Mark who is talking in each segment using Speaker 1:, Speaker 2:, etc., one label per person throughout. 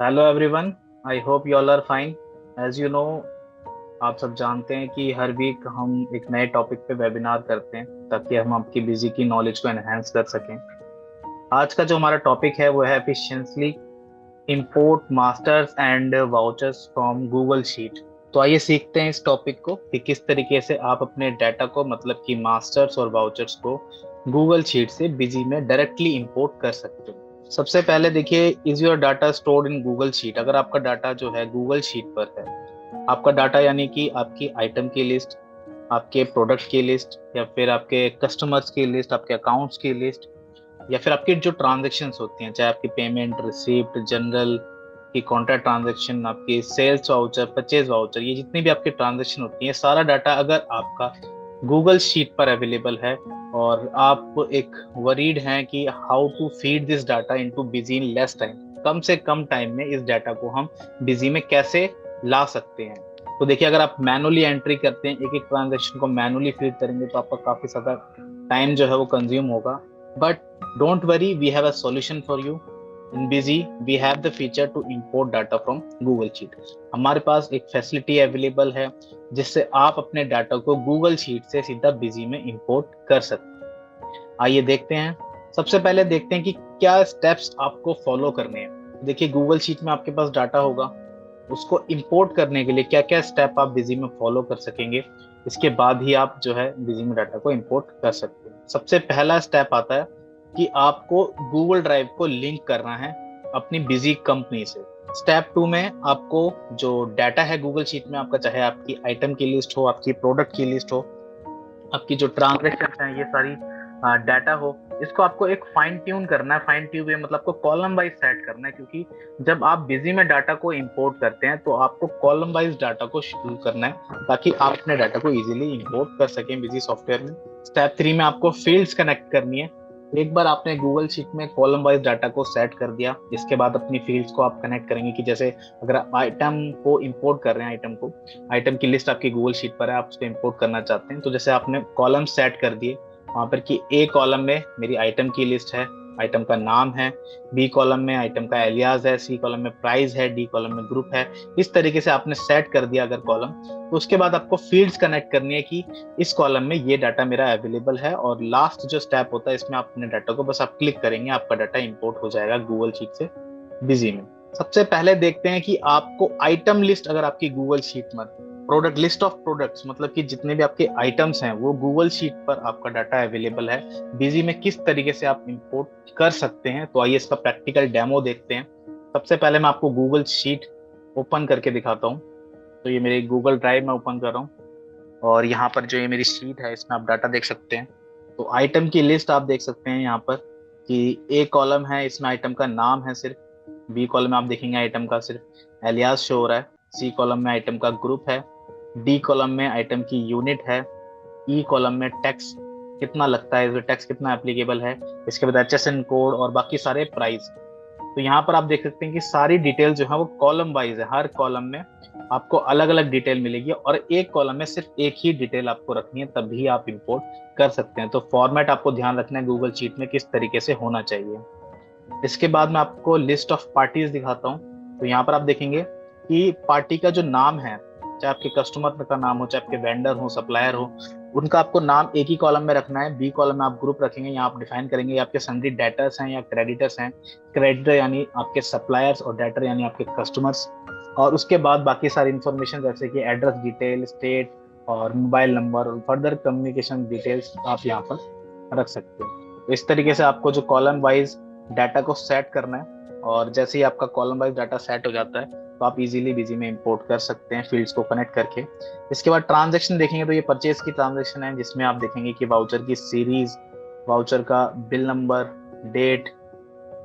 Speaker 1: Hello everyone. I hope you all are fine. As you know, आप सब जानते हैं कि हर वीक हम एक नए टॉपिक पे वेबिनार करते हैं ताकि हम आपकी बिजी की नॉलेज को एनहेंस कर सकें। आज का जो हमारा टॉपिक है वो है efficiently import masters and vouchers from Google sheet. तो आइए सीखते हैं इस टॉपिक को कि किस तरीके से आप अपने डाटा को मतलब कि मास्टर्स और वाउचर्स को गूगल शीट से बिजी में डायरेक्टली इंपोर्ट कर सकते हो। सबसे पहले देखिए, is your data stored in Google sheet? अगर आपका डाटा जो है गूगल शीट पर है, आपका डाटा यानी कि आपकी आइटम की लिस्ट, आपके प्रोडक्ट की लिस्ट, या फिर आपके कस्टमर्स की लिस्ट, आपके अकाउंट्स की लिस्ट, या फिर आपकी जो ट्रांजेक्शन्स होती हैं, चाहे आपकी पेमेंट, रिसीप्ट, जनरल की कॉन्ट्रैक्ट ट्रांजेक्शन, आपकी सेल्स वाउचर, परचेज वाउचर, ये जितनी भी आपकी ट्रांजेक्शन होती है, सारा डाटा अगर आपका गूगल शीट पर अवेलेबल है और आप एक वरीड हैं कि how to feed this data into busy in less time, कम से कम टाइम में इस डाटा को हम बिजी में कैसे ला सकते हैं। तो देखिए, अगर आप मैनुअली एंट्री करते हैं, एक एक ट्रांजेक्शन को मैनुअली फीड करेंगे तो आपका काफी ज्यादा टाइम जो है वो कंज्यूम होगा। But don't worry, we have a solution for you. In Busy we have the feature to import data from Google Sheet. हमारे पास एक फैसिलिटी अवेलेबल है जिससे आप अपने डाटा को गूगल शीट से सीधा बिजी में इंपोर्ट कर सकते हैं। आइए देखते हैं। सबसे पहले देखते हैं कि क्या स्टेप्स आपको फॉलो करने हैं। देखिए, गूगल शीट में आपके पास डाटा होगा, उसको इंपोर्ट करने के लिए क्या क्या स्टेप आप बिजी में फॉलो कर सकेंगे, इसके बाद ही आप जो है बिजी में डाटा को इंपोर्ट कर सकते हैं। सबसे पहला स्टेप आता है कि आपको गूगल ड्राइव को लिंक करना है अपनी बिजी कंपनी से। स्टेप टू में आपको जो डाटा है गूगल शीट में आपका, चाहे आपकी आइटम की लिस्ट हो, आपकी प्रोडक्ट की लिस्ट हो, आपकी जो ट्रांजेक्शन है, ये सारी डाटा हो, इसको आपको एक फाइन ट्यून करना है। फाइन ट्यून मतलब आपको कॉलम वाइज सेट करना है, क्योंकि जब आप बिजी में डाटा को इंपोर्ट करते हैं तो आपको कॉलम वाइज डाटा को शेड्यूल करना है ताकि आप अपने डाटा को इजीली इंपोर्ट कर सकें बिजी सॉफ्टवेयर में। स्टेप थ्री में आपको फील्ड्स कनेक्ट करनी है। एक बार आपने गूगल शीट में कॉलम वाइज डाटा को सेट कर दिया, इसके बाद अपनी फील्ड्स को आप कनेक्ट करेंगे कि जैसे अगर आप आइटम को इंपोर्ट कर रहे हैं, आइटम की लिस्ट आपकी गूगल शीट पर है, आप उसको इंपोर्ट करना चाहते हैं, तो जैसे आपने कॉलम सेट कर दिए वहां पर कि ए कॉलम में मेरी आइटम की लिस्ट है, आइटम का नाम है, बी कॉलम में आइटम का एलियास है, सी कॉलम में प्राइस है, डी कॉलम में ग्रुप है। इस तरीके से आपने सेट कर दिया अगर कॉलम, तो उसके बाद आपको फील्ड्स कनेक्ट करनी है कि इस कॉलम में ये डाटा मेरा अवेलेबल है, और लास्ट जो स्टेप होता है इसमें आप अपने डाटा को बस आप क्लिक करेंगे, आपका डाटा इंपोर्ट हो जाएगा गूगल शीट से बिजी में। सबसे पहले देखते हैं कि आपको आइटम लिस्ट अगर आपकी गूगल शीट में, प्रोडक्ट लिस्ट ऑफ प्रोडक्ट्स मतलब कि जितने भी आपके आइटम्स हैं वो गूगल शीट पर आपका डाटा अवेलेबल है, बिजी में किस तरीके से आप इंपोर्ट कर सकते हैं। तो आइए इसका प्रैक्टिकल डेमो देखते हैं। सबसे पहले मैं आपको गूगल शीट ओपन करके दिखाता हूँ। तो ये मेरी गूगल ड्राइव में ओपन कर रहा हूँ, और यहाँ पर जो ये मेरी शीट है इसमें आप डाटा देख सकते हैं। तो आइटम की लिस्ट आप देख सकते हैं यहाँ पर कि ए कॉलम है, इसमें आइटम का नाम है सिर्फ। बी कॉलम में आप देखेंगे आइटम का सिर्फ एलियास शो हो रहा है। सी कॉलम में आइटम का ग्रुप है। डी कॉलम में आइटम की यूनिट है। ई कॉलम में टैक्स कितना लगता है, टैक्स कितना एप्लीकेबल है। इसके बाद HSN कोड और बाकी सारे प्राइस। तो यहाँ पर आप देख सकते हैं कि सारी डिटेल जो है वो कॉलम वाइज है। हर कॉलम में आपको अलग अलग डिटेल मिलेगी, और एक कॉलम में सिर्फ एक ही डिटेल आपको रखनी है, तभी आप इंपोर्ट कर सकते हैं। तो फॉर्मेट आपको ध्यान रखना है गूगल शीट में किस तरीके से होना चाहिए। इसके बाद मैं आपको लिस्ट ऑफ पार्टीज दिखाता हूँ। तो यहाँ पर आप देखेंगे कि पार्टी का जो नाम है, चाहे आपके कस्टमर का नाम हो, चाहे आपके वेंडर हो, सप्लायर हो, उनका आपको नाम एक ही कॉलम में रखना है। बी कॉलम में आप ग्रुप रखेंगे, यहाँ आप डिफाइन करेंगे आपके सन्ड्री डेटर्स हैं या क्रेडिटर्स हैं। क्रेडिटर यानी आपके सप्लायर्स और डेटर यानी आपके कस्टमर्स। और उसके बाद बाकी सारी इंफॉर्मेशन जैसे कि एड्रेस डिटेल, स्टेट और मोबाइल नंबर और फर्दर कम्युनिकेशन डिटेल्स आप यहाँ पर रख सकते हैं। तो इस तरीके से आपको जो कॉलम वाइज डाटा को सेट करना है, और जैसे ही आपका कॉलम वाइज डाटा सेट हो जाता है तो आप इजीली बिजी में इंपोर्ट कर सकते हैं फील्ड्स को कनेक्ट करके। इसके बाद ट्रांजैक्शन देखेंगे तो ये परचेज की ट्रांजैक्शन है, जिसमें आप देखेंगे कि वाउचर की सीरीज, वाउचर का bill number, date,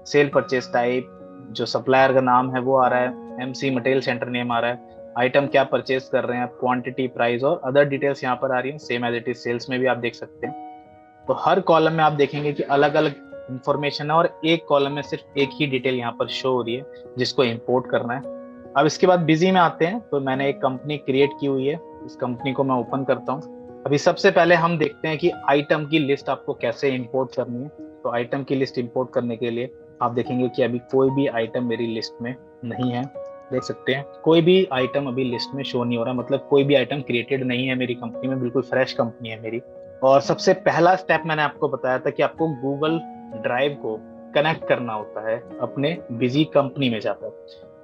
Speaker 1: sale purchase type, जो सप्लायर का नाम है वो आ रहा है, MC मटेरियल सेंटर नेम आ रहा है, आइटम क्या परचेज कर रहे हैं, क्वांटिटी, प्राइस और अदर डिटेल्स यहाँ पर आ रही है, same as it is sales में भी आप देख सकते हैं। तो हर कॉलम में आप देखेंगे कि अलग अलग इंफॉर्मेशन है, और एक कॉलम में सिर्फ एक ही डिटेल यहाँ पर शो हो रही है जिसको इंपोर्ट करना है। अब इसके बाद बिजी में आते हैं। तो मैंने एक कंपनी क्रिएट की हुई है, इस कंपनी को मैं ओपन करता हूँ। अभी सबसे पहले हम देखते हैं कि आइटम की लिस्ट आपको कैसे इंपोर्ट करनी है। तो आइटम की लिस्ट इंपोर्ट करने के लिए आप देखेंगे कि अभी कोई भी आइटम मेरी लिस्ट में नहीं है। देख सकते हैं कोई भी आइटम अभी लिस्ट में शो नहीं हो रहा, मतलब कोई भी आइटम क्रिएटेड नहीं है मेरी कंपनी में, बिल्कुल फ्रेश कंपनी है मेरी। और सबसे पहला स्टेप मैंने आपको बताया था कि आपको गूगल ड्राइव को कनेक्ट करना होता है अपने बिजी कंपनी में जाकर।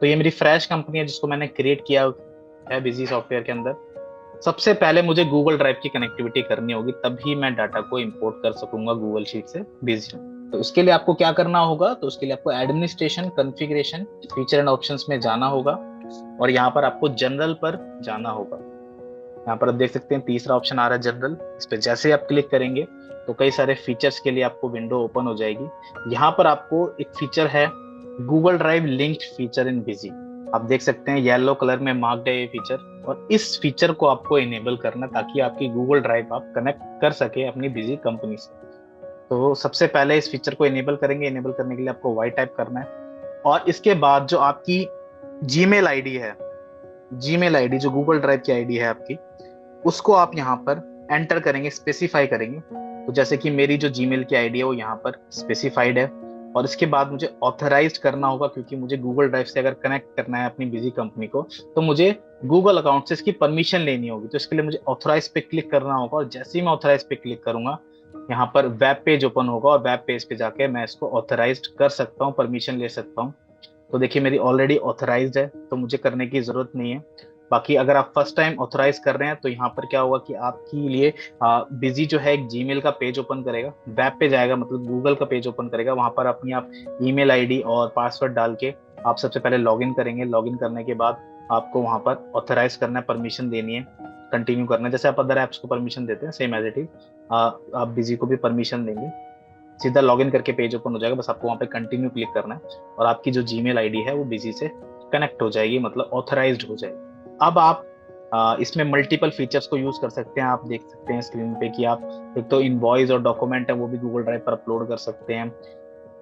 Speaker 1: तो ये मेरी फ्रेश कंपनी है जिसको मैंने क्रिएट किया है बिजी सॉफ्टवेयर के अंदर। सबसे पहले मुझे गूगल ड्राइव की कनेक्टिविटी करनी होगी, तभी मैं डाटा को इंपोर्ट कर सकूंगा गूगल शीट से बिजी। तो उसके लिए आपको क्या करना होगा, तो उसके लिए आपको administration, configuration, feature and options में जाना होगा और यहाँ पर आपको जनरल पर जाना होगा। यहाँ पर आप देख सकते हैं तीसरा ऑप्शन आ रहा है जनरल। इस पर जैसे ही आप क्लिक करेंगे तो कई सारे फीचर्स के लिए आपको विंडो ओपन हो जाएगी। यहाँ पर आपको एक फीचर है Google drive linked feature in busy. आप देख सकते हैं येलो कलर में मार्क्ड है ये फीचर, और इस फीचर को आपको इनेबल करना ताकि आपकी गूगल ड्राइव आप कनेक्ट कर सके अपनी बिजी कंपनी से। तो सबसे पहले इस फीचर को इनेबल करेंगे। इनेबल करने के लिए आपको वाई टाइप करना है और इसके बाद जो आपकी जीमेल आईडी है, जीमेल आईडी जो गूगल ड्राइव की आईडी है आपकी, उसको आप यहाँ पर एंटर करेंगे, स्पेसिफाई करेंगे। तो जैसे कि मेरी जो जीमेल की आईडी है वो यहाँ पर स्पेसिफाइड है। और इसके बाद मुझे ऑथराइज करना होगा, क्योंकि मुझे गूगल ड्राइव से अगर कनेक्ट करना है अपनी बिजी कंपनी को तो मुझे गूगल अकाउंट से इसकी परमिशन लेनी होगी। तो इसके लिए मुझे ऑथराइज पे क्लिक करना होगा और जैसे ही मैं ऑथराइज पे क्लिक करूंगा यहाँ पर वेब पेज ओपन होगा और वेब पेज पे जाके मैं इसको ऑथराइज कर सकता हूँ, परमिशन ले सकता हूँ। तो देखिए मेरी ऑलरेडी ऑथराइज्ड है तो मुझे करने की जरूरत नहीं है। बाकी अगर आप फर्स्ट टाइम ऑथराइज कर रहे हैं तो यहाँ पर क्या होगा कि आपके लिए बिजी जो है एक जीमेल का पेज ओपन करेगा, वेब पे जाएगा, मतलब गूगल का पेज ओपन करेगा। वहां पर अपनी आप ईमेल आईडी और पासवर्ड डाल के आप सबसे पहले लॉगिन करेंगे। लॉगिन करने के बाद आपको वहां पर ऑथराइज करना है, परमिशन देनी है, कंटिन्यू करना है। जैसे आप अदर ऐप्स को परमिशन देते हैं सेम एज इट इज आप बिजी को भी परमिशन देंगे। सीधा लॉगिन करके पेज ओपन हो जाएगा, बस आपको वहां पे कंटिन्यू क्लिक करना है और आपकी जो जीमेल आईडी है वो बिजी से कनेक्ट हो जाएगी, मतलब ऑथराइज्ड हो जाएगी। अब आप इसमें मल्टीपल फीचर्स को यूज कर सकते हैं। आप देख सकते हैं स्क्रीन पे कि आप एक तो इनवॉइस और डॉक्यूमेंट है वो भी गूगल ड्राइव पर अपलोड कर सकते हैं।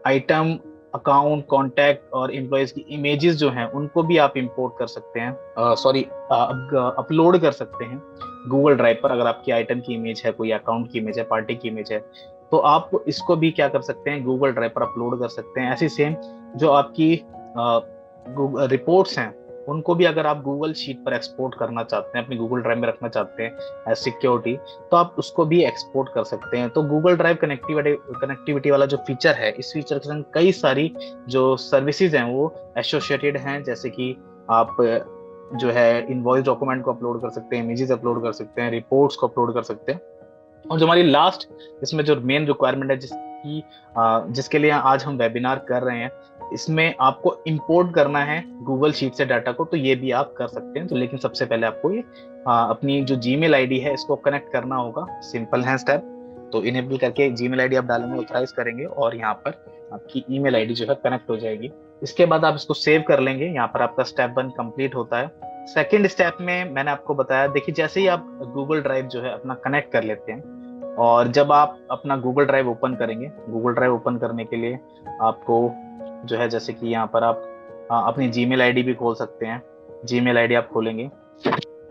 Speaker 1: आइटम, अकाउंट, कॉन्टैक्ट और एम्प्लॉयज की इमेजेस जो हैं उनको भी आप इंपोर्ट कर सकते हैं, अपलोड कर सकते हैं गूगल ड्राइव पर। अगर आपकी आइटम की इमेज है, कोई अकाउंट की इमेज है, पार्टी की इमेज है, तो आप इसको भी क्या कर सकते हैं, गूगल ड्राइव पर अपलोड कर सकते हैं। ऐसी सेम जो आपकी रिपोर्ट्स हैं उनको भी अगर आप गूगल शीट पर एक्सपोर्ट करना चाहते हैं, अपनी गूगल ड्राइव में रखना चाहते हैं एज सिक्योरिटी, तो आप उसको भी एक्सपोर्ट कर सकते हैं। तो गूगल ड्राइव कनेक्टिविटी वाला जो फीचर है, इस फीचर के संग कई सारी जो सर्विसेज हैं वो एसोसिएटेड हैं। जैसे कि आप जो है इनवॉइस डॉक्यूमेंट को अपलोड कर सकते हैं, इमेजेस अपलोड कर सकते हैं, रिपोर्ट्स को अपलोड कर सकते हैं। और जो हमारी लास्ट इसमें जो मेन रिक्वायरमेंट है जिसके लिए आज हम वेबिनार कर रहे हैं, इसमें आपको इंपोर्ट करना है गूगल शीट से डाटा को, तो ये भी आप कर सकते हैं। तो लेकिन सबसे पहले आपको ये अपनी जो जीमेल आईडी है इसको कनेक्ट करना होगा। सिंपल है स्टेप। तो इनेबल करके जीमेल आईडी आप डालेंगे, ऑथराइज करेंगे और यहाँ पर आपकी ईमेल आईडी जो है कनेक्ट हो जाएगी। इसके बाद आप इसको सेव कर लेंगे। यहाँ पर आपका स्टेप 1 कंप्लीट होता है। सेकेंड स्टेप में मैंने आपको बताया, देखिए जैसे ही आप गूगल ड्राइव जो है अपना कनेक्ट कर लेते हैं और जब आप अपना गूगल ड्राइव ओपन करेंगे, गूगल ड्राइव ओपन करने के लिए आपको जो है, जैसे कि यहाँ पर आप अपनी जीमेल आईडी भी खोल सकते हैं। जीमेल आईडी आप खोलेंगे,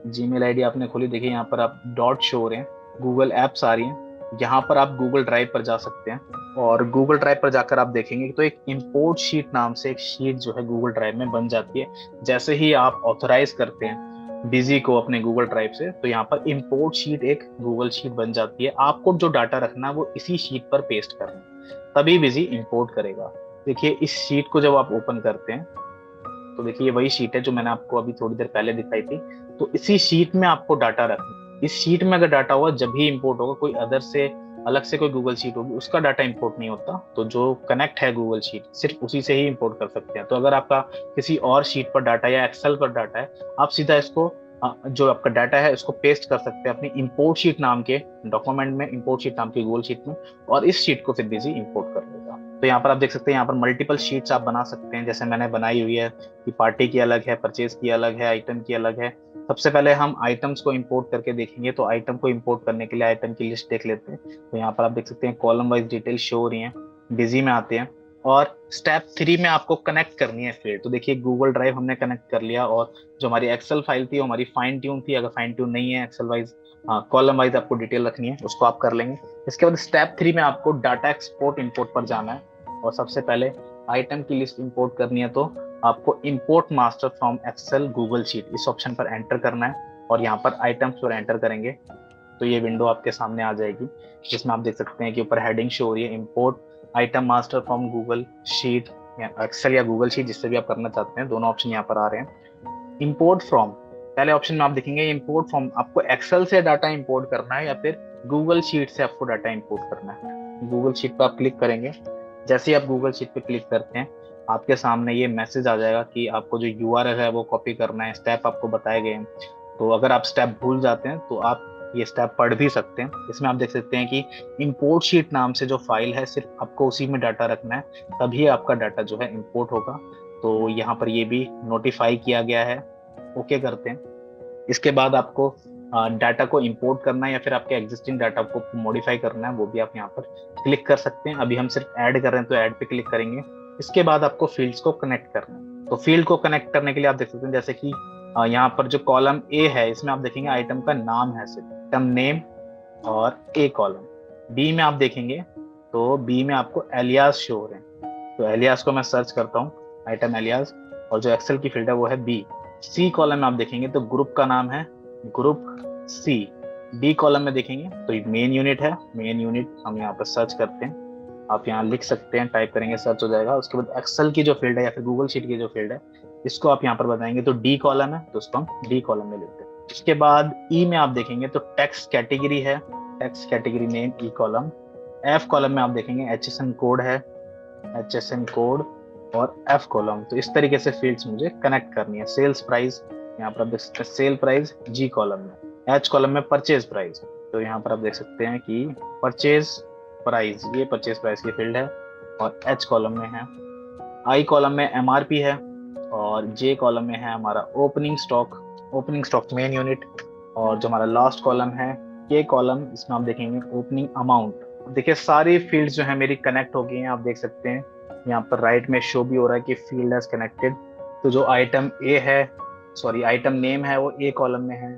Speaker 1: जीमेल आईडी आपने खोली, देखिए यहाँ पर आप डॉट शो हो रहे हैं, गूगल एप्स आ रही हैं। यहाँ पर आप गूगल ड्राइव पर जा सकते हैं और गूगल ड्राइव पर जाकर आप देखेंगे तो एक इंपोर्ट शीट नाम से एक शीट जो है गूगल ड्राइव में बन जाती है। जैसे ही आप ऑथराइज करते हैं बिजी को अपने गूगल ड्राइव से, तो यहाँ पर इंपोर्ट शीट एक गूगल शीट बन जाती है। आपको जो डाटा रखना है वो इसी शीट पर पेस्ट करना है, तभी बिजी इंपोर्ट करेगा। देखिए इस शीट को जब आप ओपन करते हैं तो देखिए ये वही शीट है जो मैंने आपको अभी थोड़ी देर पहले दिखाई थी। तो इसी शीट में आपको डाटा रखना। इस शीट में अगर डाटा होगा जब ही इंपोर्ट होगा, कोई अदर से अलग से कोई गूगल शीट होगी उसका डाटा इंपोर्ट नहीं होता। तो जो कनेक्ट है गूगल शीट सिर्फ उसी से ही इंपोर्ट कर सकते हैं। तो अगर आपका किसी और शीट पर डाटा या एक्सेल पर डाटा है, आप सीधा इसको जो आपका डाटा है उसको पेस्ट कर सकते हैं अपनी इंपोर्ट शीट नाम के डॉक्यूमेंट में, इंपोर्ट शीट नाम की गूगल शीट में, और इस शीट को फिर बिजी इंपोर्ट कर लेगा। तो यहाँ पर आप देख सकते हैं, यहाँ पर मल्टीपल शीट्स आप बना सकते हैं। जैसे मैंने बनाई हुई है कि पार्टी की अलग है, परचेज की अलग है, आइटम की अलग है। सबसे पहले हम आइटम्स को इंपोर्ट करके देखेंगे। तो आइटम को इंपोर्ट करने के लिए आइटम की लिस्ट देख लेते हैं। तो यहाँ पर आप देख सकते हैं कॉलम वाइज डिटेल शो हो रही है, बिजी में आते हैं। और स्टेप 3 में आपको कनेक्ट करनी है फील्ड। तो देखिए गूगल ड्राइव हमने कनेक्ट कर लिया और जो हमारी एक्सेल फाइल थी वो हमारी फाइन ट्यून थी। अगर फाइन ट्यून नहीं है, एक्सेल वाइज कॉलम वाइज आपको डिटेल रखनी है, उसको आप कर लेंगे। इसके बाद स्टेप 3 में आपको डाटा एक्सपोर्ट इंपोर्ट पर जाना है और सबसे पहले आइटम की लिस्ट इंपोर्ट करनी है तो आपको import master from Excel Google Sheet इस ऑप्शन पर एंटर करना है और यहाँ पर आइटम्स पर एंटर करेंगे तो ये विंडो आपके सामने आ जाएगी, जिसमें आप देख सकते हैं कि ऊपर हेडिंग शो हो रही है import item master from Google sheet या एक्सेल या गूगल शीट, जिससे भी आप करना चाहते हैं। दोनों ऑप्शन यहाँ पर आ रहे हैं। इंपोर्ट फ्रॉम, पहले ऑप्शन में आप देखेंगे इंपोर्ट फ्रॉम, आपको एक्सेल से डाटा इंपोर्ट करना है या फिर गूगल शीट से आपको डाटा इंपोर्ट करना है। गूगल शीट पर आप क्लिक करेंगे। जैसे ही आप गूगल शीट पे क्लिक करते हैं आपके सामने ये मैसेज आ जाएगा कि आपको जो यूआरएल है वो कॉपी करना है, स्टेप आपको बताए गए हैं। तो अगर आप स्टेप भूल जाते हैं तो आप ये स्टेप पढ़ भी सकते हैं। इसमें आप देख सकते हैं कि इंपोर्ट शीट नाम से जो फाइल है सिर्फ आपको उसी में डाटा रखना है, तभी आपका डाटा जो है इंपोर्ट होगा। तो यहाँ पर ये भी नोटिफाई किया गया है, ओके करते हैं। इसके बाद आपको डाटा को इंपोर्ट करना है या फिर आपके एग्जिस्टिंग डाटा को मॉडिफाई करना है, वो भी आप यहाँ पर क्लिक कर सकते हैं। अभी हम सिर्फ ऐड कर रहे हैं तो ऐड पे क्लिक करेंगे। इसके बाद आपको फील्ड्स को कनेक्ट करना है। तो फील्ड को कनेक्ट करने के लिए आप देख सकते हैं जैसे कि यहाँ पर जो कॉलम ए है इसमें आप देखेंगे आइटम का नाम है सिर्फ आइटम नेम और ए कॉलम। बी में आप देखेंगे तो बी में आपको एलियास शो हो रहे हैं, तो एलियास को मैं सर्च करता हूँ, आइटम एलियास, और जो एक्सेल की फील्ड है वो है बी। सी कॉलम में आप देखेंगे तो ग्रुप का नाम है ग्रुप सी। डी कॉलम में देखेंगे तो मेन यूनिट है, मेन यूनिट हम यहाँ पर सर्च करते हैं। आप यहाँ लिख सकते हैं, टाइप करेंगे सर्च हो जाएगा। उसके बाद एक्सेल की जो फील्ड है या फिर गूगल शीट की जो फील्ड है इसको आप यहाँ पर बताएंगे तो डी कॉलम है, तो उसको हम डी कॉलम में लेते हैं। उसके बाद ई में आप देखेंगे तो टेक्स्ट कैटेगरी है, टेक्स्ट कैटेगरी नेम ई कॉलम। एफ कॉलम में आप देखेंगे HSN कोड है, HSN कोड और एफ कॉलम। तो इस तरीके से फील्ड्स मुझे कनेक्ट करनी है। सेल्स प्राइस यहाँ पर आप देख सकते हैं सेल प्राइस जी कॉलम में। एच कॉलम में परचेज प्राइस, तो यहाँ पर आप देख सकते हैं कि परचेज प्राइस, ये परचेज प्राइस की फील्ड है और एच कॉलम में है। आई कॉलम में MRP है और जे कॉलम में है हमारा opening stock, opening stock main unit. और जो हमारा लास्ट कॉलम है के कॉलम, इसमें आप देखेंगे ओपनिंग अमाउंट। देखिए सारी फील्ड्स जो है मेरी कनेक्ट हो गई हैं, आप देख सकते हैं यहाँ पर राइट में शो भी हो रहा है कि फील्ड हैज कनेक्टेड। तो जो आइटम ए है, सॉरी आइटम नेम है वो ए कॉलम में है,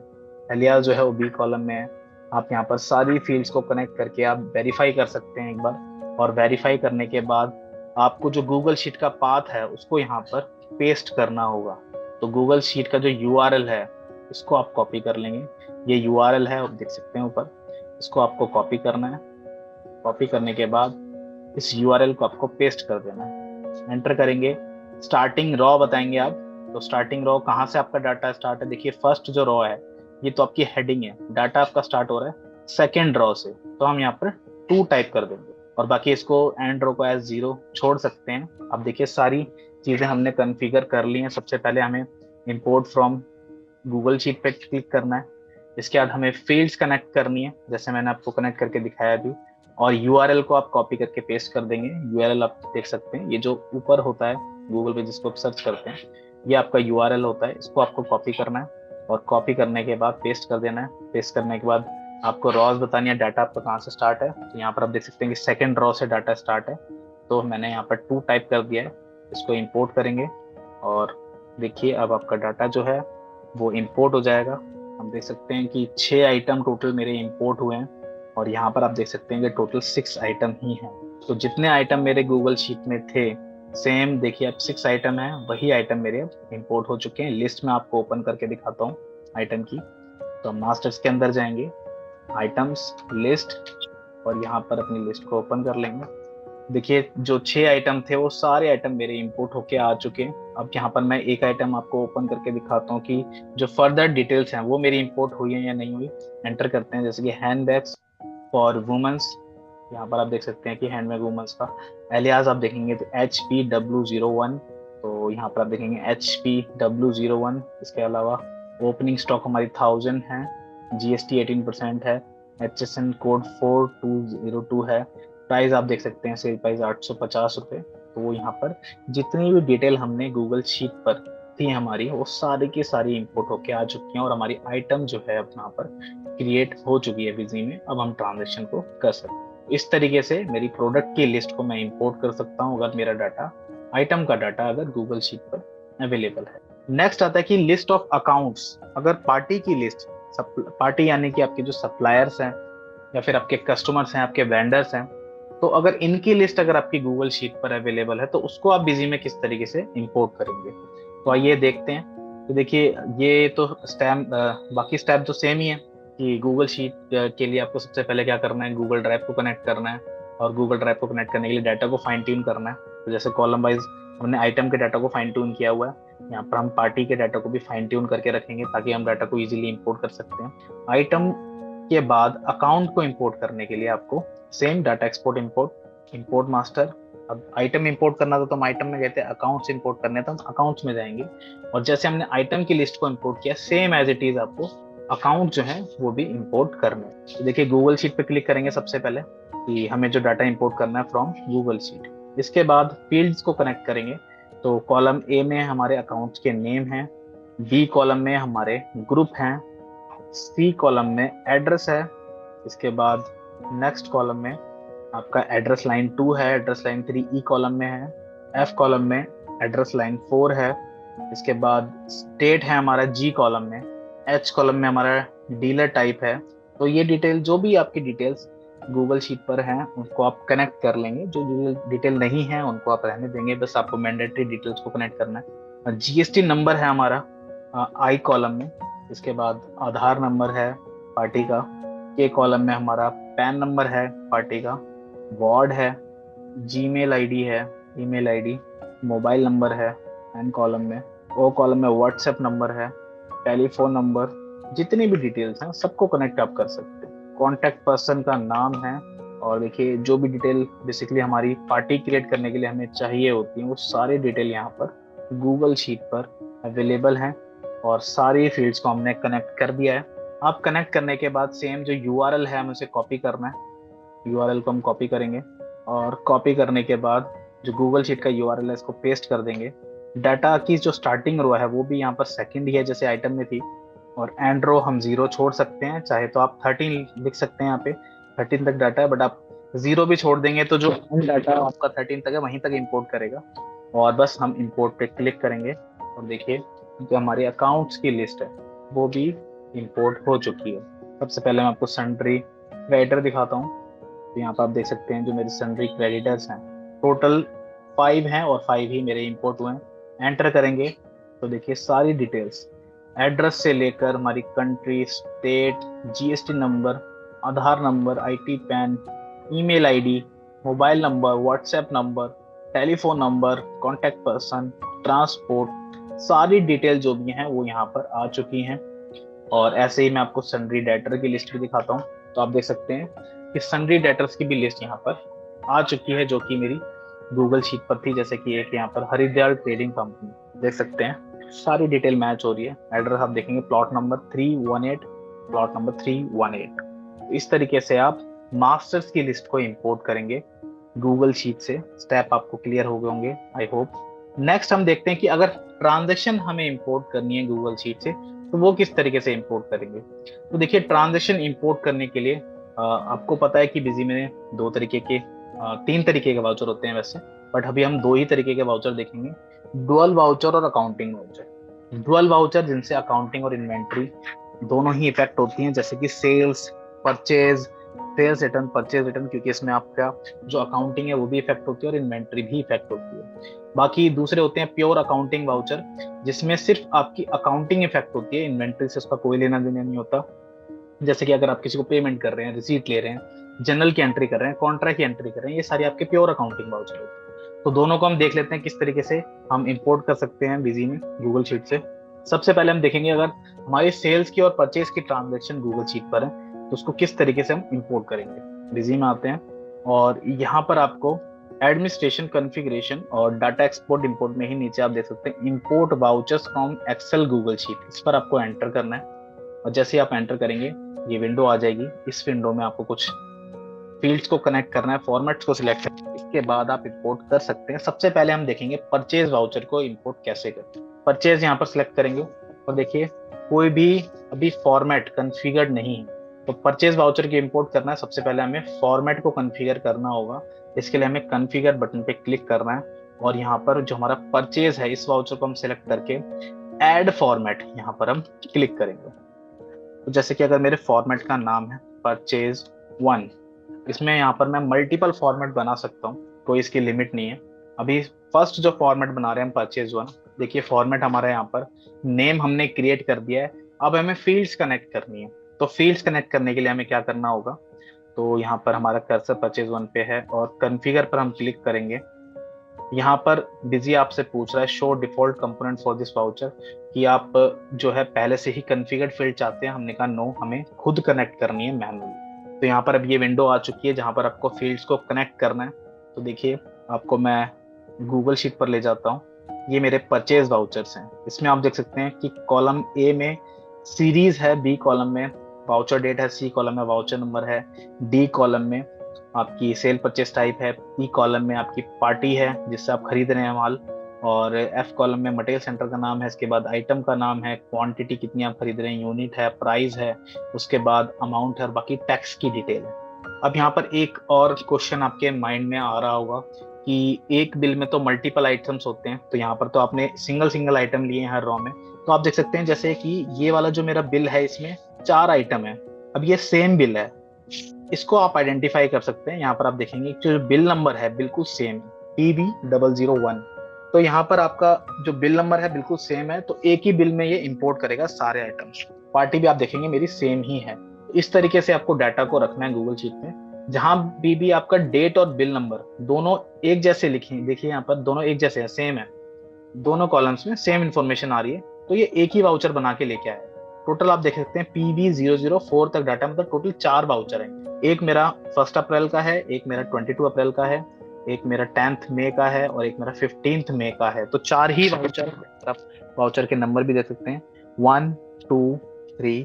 Speaker 1: एलियास जो है वो बी कॉलम में है। आप यहाँ पर सारी फील्ड्स को कनेक्ट करके आप वेरीफाई कर सकते हैं एक बार, और वेरीफाई करने के बाद आपको जो गूगल शीट का पाथ है उसको यहाँ पर पेस्ट करना होगा। तो गूगल शीट का जो यूआरएल है इसको आप कॉपी कर लेंगे। ये यूआरएल है, आप देख सकते हैं ऊपर, इसको आपको कॉपी करना है। कॉपी करने के बाद इस यूआरएल को आपको पेस्ट कर देना है। एंटर करेंगे, स्टार्टिंग रॉ बताएंगे आप, तो स्टार्टिंग रॉ कहाँ से आपका डाटा स्टार्ट है। देखिए फर्स्ट जो रॉ है ये तो आपकी हेडिंग है, डाटा आपका स्टार्ट हो रहा है सेकेंड रॉ से, तो हम यहाँ पर 2 टाइप कर देंगे और बाकी इसको एंड रो को एज 0 छोड़ सकते हैं। अब देखिए सारी चीजें हमने कॉन्फ़िगर कर ली हैं। सबसे पहले हमें इंपोर्ट फ्रॉम गूगल शीट पे क्लिक करना है। इसके बाद हमें फील्ड्स कनेक्ट करनी है, जैसे मैंने आपको कनेक्ट करके दिखाया अभी, और यूआरएल को आप कॉपी करके पेस्ट कर देंगे। यूआरएल आप देख सकते हैं, ये जो ऊपर होता है गूगल पे जिसको आप सर्च करते हैं ये आपका यूआरएल होता है। इसको आपको कॉपी करना है और कॉपी करने के बाद पेस्ट कर देना है। पेस्ट करने के बाद आपको रॉज बतानी है, डाटा आपका कहाँ से स्टार्ट है। तो यहाँ पर आप देख सकते हैं कि सेकेंड रॉ से डाटा स्टार्ट है, तो मैंने यहाँ पर 2 टाइप कर दिया है। इसको इंपोर्ट करेंगे और देखिए अब आपका डाटा जो है वो इंपोर्ट हो जाएगा। हम देख सकते हैं कि 6 आइटम टोटल मेरे इंपोर्ट हुए हैं और यहाँ पर आप देख सकते हैं कि टोटल 6 आइटम ही हैं। तो जितने आइटम मेरे गूगल शीट में थे सेम देखिए अब 6 आइटम है, वही आइटम मेरे अब इंपोर्ट हो चुके हैं। लिस्ट में आपको ओपन करके दिखाता हूँ आइटम की। तो हम मास्टर्स के अंदर जाएंगे, आइटम्स लिस्ट, और यहाँ पर अपनी लिस्ट को ओपन कर लेंगे। देखिए जो 6 आइटम थे वो सारे आइटम मेरे इंपोर्ट होके आ चुके हैं। अब यहाँ पर मैं एक आइटम आपको ओपन करके दिखाता हूँ कि जो फर्दर डिटेल्स हैं वो मेरी इंपोर्ट हुई हैं या नहीं हुई। एंटर करते हैं, जैसे कि हैंड बैग्स फॉर वुमेन्स, यहाँ पर आप देख सकते हैं कि हैंडबैग वुमेन्स का एलियास आप देखेंगे तो HPW01, तो यहाँ पर आप देखेंगे HPW01। इसके अलावा ओपनिंग स्टॉक हमारी 1000 है, GST 18% है, HSN कोड 4202 है। प्राइस आप देख सकते हैं सेल प्राइस 850 रुपये। तो वो यहाँ पर जितनी भी डिटेल हमने गूगल शीट पर थी हमारी वो सारी की सारी इंपोर्ट होके आ चुकी हैं और हमारी आइटम जो है अपना पर क्रिएट हो चुकी है विजी में। अब हम ट्रांजेक्शन को कर सकते हैं। इस तरीके से मेरी प्रोडक्ट की लिस्ट को मैं इंपोर्ट कर सकता हूँ अगर मेरा डाटा, आइटम का डाटा अगर गूगल शीट पर अवेलेबल है। नेक्स्ट आता है कि लिस्ट ऑफ अकाउंट्स। अगर पार्टी की लिस्ट, पार्टी यानी कि आपके जो सप्लायर्स हैं या फिर आपके कस्टमर्स हैं, आपके वेंडर्स हैं, तो अगर इनकी लिस्ट अगर आपकी गूगल शीट पर अवेलेबल है तो उसको आप बिजी में किस तरीके से इंपोर्ट करेंगे, तो आइए देखते हैं। तो देखिए, ये तो स्टेप, बाकी स्टेप तो सेम ही है कि गूगल शीट के लिए आपको सबसे पहले क्या करना है, गूगल ड्राइव को कनेक्ट करना है, और गूगल ड्राइव को कनेक्ट करने के लिए डाटा को फाइन ट्यून करना है। तो जैसे कॉलम वाइज हमने आइटम के डाटा को फाइन ट्यून किया हुआ है, यहाँ पर हम पार्टी के डाटा को भी फाइन ट्यून करके रखेंगे ताकि हम डाटा को इजीली इंपोर्ट कर सकते हैं। आइटम के बाद अकाउंट को इंपोर्ट करने के लिए आपको same data export import, import master. अब आइटम इंपोर्ट करना था तो हम आइटम में गए थे, अकाउंट्स इंपोर्ट करने तो हम अकाउंट्स में जाएंगे, और जैसे हमने आइटम की लिस्ट को इंपोर्ट किया सेम एज इट इज आपको अकाउंट जो है वो भी इंपोर्ट करने हैं। तो देखिए, गूगल शीट पे क्लिक करेंगे सबसे पहले कि हमें जो डाटा इंपोर्ट करना है फ्रॉम गूगल शीट। इसके बाद फील्ड्स को कनेक्ट करेंगे, तो कॉलम ए में हमारे अकाउंट्स के नेम हैं, बी कॉलम में हमारे ग्रुप हैं, सी कॉलम में एड्रेस है, इसके बाद नेक्स्ट कॉलम में आपका एड्रेस लाइन 2 है, एड्रेस लाइन 3 ई कॉलम में है, एफ कॉलम में एड्रेस लाइन 4 है, इसके बाद स्टेट है हमारा जी कॉलम में, एच कॉलम में हमारा डीलर टाइप है। तो ये डिटेल, जो भी आपकी डिटेल्स गूगल शीट पर हैं उनको आप कनेक्ट कर लेंगे, जो डिटेल नहीं है उनको आप रहने देंगे, बस आपको मैंडेटरी डिटेल्स को कनेक्ट करना है। जीएसटी नंबर है हमारा आई कॉलम में, इसके बाद आधार नंबर है पार्टी का, के कॉलम में हमारा पैन नंबर है पार्टी का, वार्ड है, जीमेल आईडी है, ईमेल आईडी, मोबाइल नंबर है एन कॉलम में, ओ कॉलम में व्हाट्सएप नंबर है, टेलीफोन नंबर, जितनी भी डिटेल्स हैं सबको कनेक्ट आप कर सकते हैं। कॉन्टैक्ट पर्सन का नाम है, और देखिए जो भी डिटेल बेसिकली हमारी पार्टी क्रिएट करने के लिए हमें चाहिए होती है वो सारी डिटेल यहाँ पर गूगल शीट पर अवेलेबल है, और सारी फील्ड्स को हमने कनेक्ट कर दिया है। आप कनेक्ट करने के बाद सेम जो यूआरएल है हमें उसे कॉपी करना है, यूआरएल को हम कॉपी करेंगे, और कॉपी करने के बाद जो गूगल शीट का यूआरएल है इसको पेस्ट कर देंगे। डाटा की जो स्टार्टिंग रो है वो भी यहाँ पर सेकंड ही है जैसे आइटम में थी, और एंड रो हम 0 छोड़ सकते हैं, चाहे तो आप 13 लिख सकते हैं, यहाँ पे 13 तक डाटा है, बट आप 0 भी छोड़ देंगे तो जो डाटा आपका 13 तक है वहीं तक इंपोर्ट करेगा। और बस हम इंपोर्ट पे क्लिक करेंगे, और देखिए जो हमारी अकाउंट्स की लिस्ट है वो भी इंपोर्ट हो चुकी है। सबसे पहले मैं आपको सन्ड्री क्रेडिटर दिखाता हूँ। तो यहाँ पर आप देख सकते हैं जो मेरे सन्ड्री क्रेडिटर्स हैं टोटल 5 हैं, और 5 ही मेरे इंपोर्ट हुए हैं। एंटर करेंगे तो देखिए सारी डिटेल्स, एड्रेस से लेकर हमारी country, state, GST number, Aadhaar number, IT pan, email ID, mobile number, WhatsApp number, telephone number, contact person, transport, सारी डिटेल जो भी हैं वो यहाँ पर आ चुकी हैं। और ऐसे ही मैं आपको सन्ड्री डेटर की लिस्ट भी दिखाता हूँ। तो आप देख सकते हैं कि सन्ड्री डेटर्स की भी लिस्ट यहाँ पर आ चुकी है जो कि मेरी गूगल शीट पर थी। जैसे कि एक यहाँ पर हरिद्वार ट्रेडिंग कंपनी, देख सकते हैं सारी डिटेल मैच हो रही है। एड्रेस आप देखेंगे प्लॉट नंबर 318, प्लॉट नंबर 318। इस तरीके से आप मास्टर्स की लिस्ट को इंपोर्ट करेंगे गूगल शीट से। स्टेप आपको क्लियर हो गए होंगे आई होप। नेक्स्ट हम देखते हैं कि अगर ट्रांजेक्शन हमें इंपोर्ट करनी है गूगल शीट से तो वो किस तरीके से इंपोर्ट करेंगे। तो देखिए, ट्रांजेक्शन इंपोर्ट करने के लिए आपको पता है कि बिजी में 3 तरीके के वाउचर होते हैं वैसे, बट अभी हम 2 ही तरीके के वाउचर देखेंगे, डुअल वाउचर और अकाउंटिंग वाउचर। डुअल वाउचर जिनसे अकाउंटिंग और इन्वेंट्री दोनों ही इफेक्ट होती हैं, जैसे कि sales, purchase, sales return, purchase return, क्योंकि इसमें आपका जो अकाउंटिंग है वो भी इफेक्ट होती है और इन्वेंट्री भी इफेक्ट होती है। बाकी दूसरे होते हैं प्योर अकाउंटिंग वाउचर, जिसमें सिर्फ आपकी अकाउंटिंग इफेक्ट होती है, इन्वेंट्री से उसका कोई लेना देना नहीं होता। जैसे कि अगर आप किसी को पेमेंट कर रहे हैं, रिसीट ले रहे हैं, जनरल की एंट्री कर रहे हैं, कॉन्ट्रैक्ट की एंट्री कर रहे हैं, ये सारी आपके प्योर अकाउंटिंग वाउचर होते हैं। तो दोनों को हम देख लेते हैं किस तरीके से हम इंपोर्ट कर सकते हैं बिजी में गूगल शीट से। सबसे पहले हम देखेंगे अगर हमारी सेल्स की और परचेज की ट्रांजेक्शन गूगल शीट पर है तो उसको किस तरीके से हम इंपोर्ट करेंगे। बिजी में आते हैं, और यहाँ पर आपको एडमिनिस्ट्रेशन कॉन्फ़िगरेशन और डाटा एक्सपोर्ट इंपोर्ट में ही नीचे आप देख सकते हैं import vouchers from Excel Google Sheet, इस पर आपको एंटर करना है। और जैसे आप एंटर करेंगे ये विंडो आ जाएगी। इस विंडो में आपको कुछ फील्ड्स को कनेक्ट करना है, फॉर्मेट्स को सिलेक्ट करना है, इसके बाद आप इंपोर्ट कर सकते हैं। सबसे पहले हम देखेंगे परचेज वाउचर को इंपोर्ट कैसे करें। परचेज यहाँ पर सिलेक्ट करेंगे, और देखिए कोई भी अभी फॉर्मेट कॉन्फ़िगर्ड नहीं है, तो परचेज वाउचर की इंपोर्ट करना है। सबसे पहले हमें फॉर्मेट को कॉन्फ़िगर करना होगा। इसके लिए हमें कॉन्फ़िगर बटन पे क्लिक करना है, और यहाँ पर जो हमारा परचेज है इस वाउचर को हम सिलेक्ट करके ऐड फॉर्मेट यहाँ पर हम क्लिक करेंगे। तो जैसे कि अगर मेरे फॉर्मेट का नाम है परचेज 1, इसमें यहाँ पर मैं मल्टीपल फॉर्मेट बना सकता हूँ, कोई इसकी लिमिट नहीं है। अभी फर्स्ट जो फॉर्मेट बना रहे हैं हम परचेज वन, देखिए फॉर्मेट हमारा यहाँ पर नेम हमने क्रिएट कर दिया है। अब हमें फील्ड्स कनेक्ट करनी है, तो फील्ड्स कनेक्ट करने के लिए हमें क्या करना होगा, तो यहाँ पर हमारा कर्सर परचेज वन पे है और कॉन्फ़िगर पर हम क्लिक करेंगे। यहाँ पर बिजी आपसे पूछ रहा है show default component for this voucher, कि आप जो है पहले से ही कॉन्फ़िगर्ड फील्ड चाहते हैं। हमने कहा नो, हमें खुद कनेक्ट करनी है मैनुअली। तो यहाँ पर अब ये विंडो आ चुकी है जहाँ पर आपको फील्ड्स को कनेक्ट करना है। तो देखिए आपको मैं गूगल शीट पर ले जाता हूँ। ये मेरे परचेज वाउचर्स हैं। इसमें आप देख सकते हैं कि कॉलम ए में सीरीज है, बी कॉलम में वाउचर डेट है, सी कॉलम में वाउचर नंबर है, डी कॉलम में आपकी सेल परचेस टाइप है, ई कॉलम में आपकी पार्टी है जिससे आप खरीद रहे हैं माल, और एफ कॉलम में मटेरियल सेंटर का नाम है, इसके बाद आइटम का नाम है, क्वांटिटी कितनी आप खरीद रहे हैं, यूनिट है, प्राइस है, उसके बाद अमाउंट है और बाकी टैक्स की डिटेल है। अब यहाँ पर एक और क्वेश्चन आपके माइंड में आ रहा होगा कि एक बिल में तो मल्टीपल आइटम्स होते हैं, तो यहाँ पर तो आपने सिंगल सिंगल आइटम लिए हैं हर रो में। तो आप देख सकते हैं जैसे कि ये वाला जो मेरा बिल है इसमें 4 आइटम है। अब ये सेम बिल है, इसको आप आइडेंटिफाई कर सकते हैं। यहाँ पर आप देखेंगे जो बिल नंबर है बिल्कुल सेम है, PB001। तो यहाँ पर आपका जो बिल नंबर है बिल्कुल सेम है, तो एक ही बिल में ये इंपोर्ट करेगा सारे आइटम्स। पार्टी भी आप देखेंगे मेरी सेम ही है। इस तरीके से आपको डाटा को रखना है गूगल शीट में, जहां भी आपका डेट और बिल नंबर दोनों एक जैसे लिखे, देखिए यहाँ पर दोनों एक जैसे है, सेम है, दोनों कॉलम्स में सेम इन्फॉर्मेशन आ रही है, तो ये एक ही वाउचर बना के लेके आया। टोटल आप देख सकते हैं PB004 तक डाटा, मतलब टोटल 4 वाउचर हैं। एक मेरा 1 अप्रैल का है, एक मेरा 22 अप्रैल का है, एक मेरा 10 मई का है और एक मेरा 15 मई का है। तो 4 ही वाउचर, आप वाउचर के नंबर भी देख सकते हैं 1, 2, 3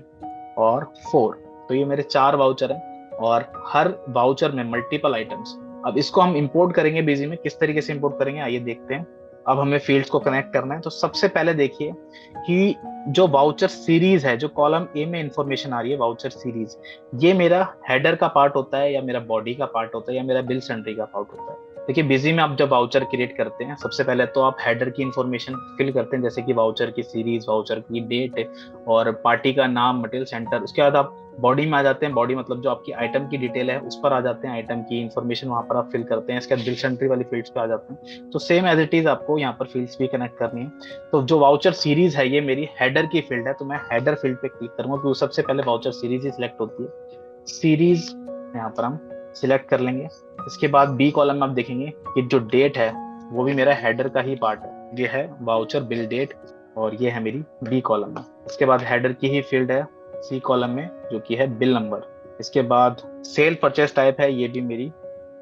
Speaker 1: और 4। तो ये मेरे 4 वाउचर हैं और हर वाउचर में मल्टीपल आइटम्स। अब इसको हम इंपोर्ट करेंगे बिजी में, किस तरीके से इंपोर्ट करेंगे आइए देखते हैं। अब हमें फील्ड्स को कनेक्ट करना है, तो सबसे पहले देखिए कि जो वाउचर सीरीज है, जो कॉलम ए में इंफॉर्मेशन आ रही है वाउचर सीरीज, ये मेरा हेडर का पार्ट होता है या मेरा बॉडी का पार्ट होता है या मेरा बिल सेंट्री का पार्ट होता है। देखिए बिजी में आप जब वाउचर क्रिएट करते हैं सबसे पहले तो आप हेडर की इंफॉर्मेशन फिल करते हैं, जैसे कि वाउचर की सीरीज, वाउचर की डेट और पार्टी का नाम, मटेरियल सेंटर। उसके बाद आप बॉडी में आ जाते हैं, बॉडी मतलब जो आपकी आइटम की डिटेल है उस पर आ जाते हैं, आइटम की इंफॉर्मेशन वहां पर आप फिल करते हैं। इसके बाद बिल सेंट्री वाली फील्ड्स पे आ जाते हैं। तो सेम एज इट इज आपको यहाँ पर फील्ड्स भी कनेक्ट करनी है। तो जो वाउचर सीरीज है ये मेरी हेडर की फील्ड है, तो मैं हेडर फील्ड पे क्लिक करूंगा क्योंकि सबसे पहले वाउचर सीरीज ही सिलेक्ट होती है। सीरीज यहाँ पर हम सिलेक्ट कर लेंगे। इसके बाद बी कॉलम में आप देखेंगे कि जो डेट है वो भी मेरा हेडर का ही पार्ट है, ये है वाउचर बिल डेट और ये है मेरी बी कॉलम में। इसके बाद हेडर की ही फील्ड है सी कॉलम में जो कि है बिल नंबर। इसके बाद सेल परचेस टाइप है, ये भी मेरी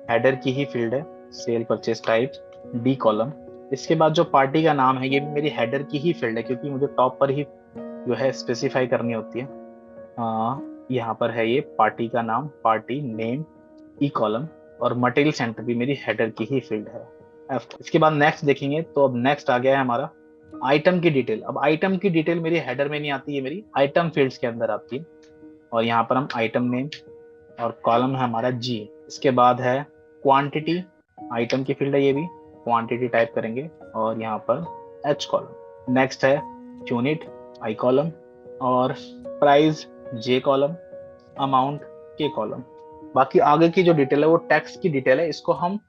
Speaker 1: हेडर की ही फील्ड है, sale purchase type D column. इसके बाद जो पार्टी का नाम है ये भी मेरी हेडर की ही फील्ड है क्योंकि मुझे टॉप पर ही जो है स्पेसिफाई करनी होती है। यहाँ पर है ये पार्टी का नाम, पार्टी नेम, ई कॉलम और मटेरियल सेंटर भी मेरी हेडर की ही फील्ड है, एफ। इसके बाद नेक्स्ट देखेंगे तो अब नेक्स्ट आ गया है हमारा आइटम की डिटेल। अब आइटम की डिटेल मेरी हेडर में नहीं आती है, मेरी आइटम फील्ड्स के अंदर आती है। और यहाँ पर हम आइटम नेम और कॉलम है हमारा जी। इसके बाद है क्वांटिटी, आइटम की फील्ड है, ये भी क्वांटिटी टाइप करेंगे और यहाँ पर एच कॉलम। नेक्स्ट है यूनिट, आई कॉलम और प्राइस, जे कॉलम, अमाउंट, के कॉलम। बाकी आगे की जो डिटेल है वो टैक्स की डिटेल है, इसको हम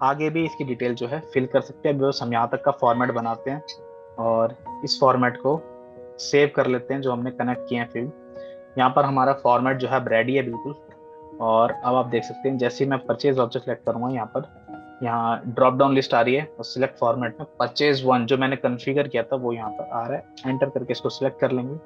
Speaker 1: आगे भी इसकी डिटेल जो है फिल कर सकते हैं। बस हम यहाँ तक का फॉर्मेट बनाते हैं और इस फॉर्मेट को सेव कर लेते हैं जो हमने कनेक्ट किए हैं फील्ड। यहाँ पर हमारा फॉर्मेट जो है रेडी है बिल्कुल। और अब आप देख सकते हैं जैसे ही मैं परचेज वाउचर सेलेक्ट करूंगा यहाँ ड्रॉप डाउन लिस्ट आ रही है और सिलेक्ट फॉर्मेट में परचेज वन जो मैंने कॉन्फ़िगर किया था वो यहाँ पर आ रहा है। एंटर करके इसको सिलेक्ट कर लेंगे।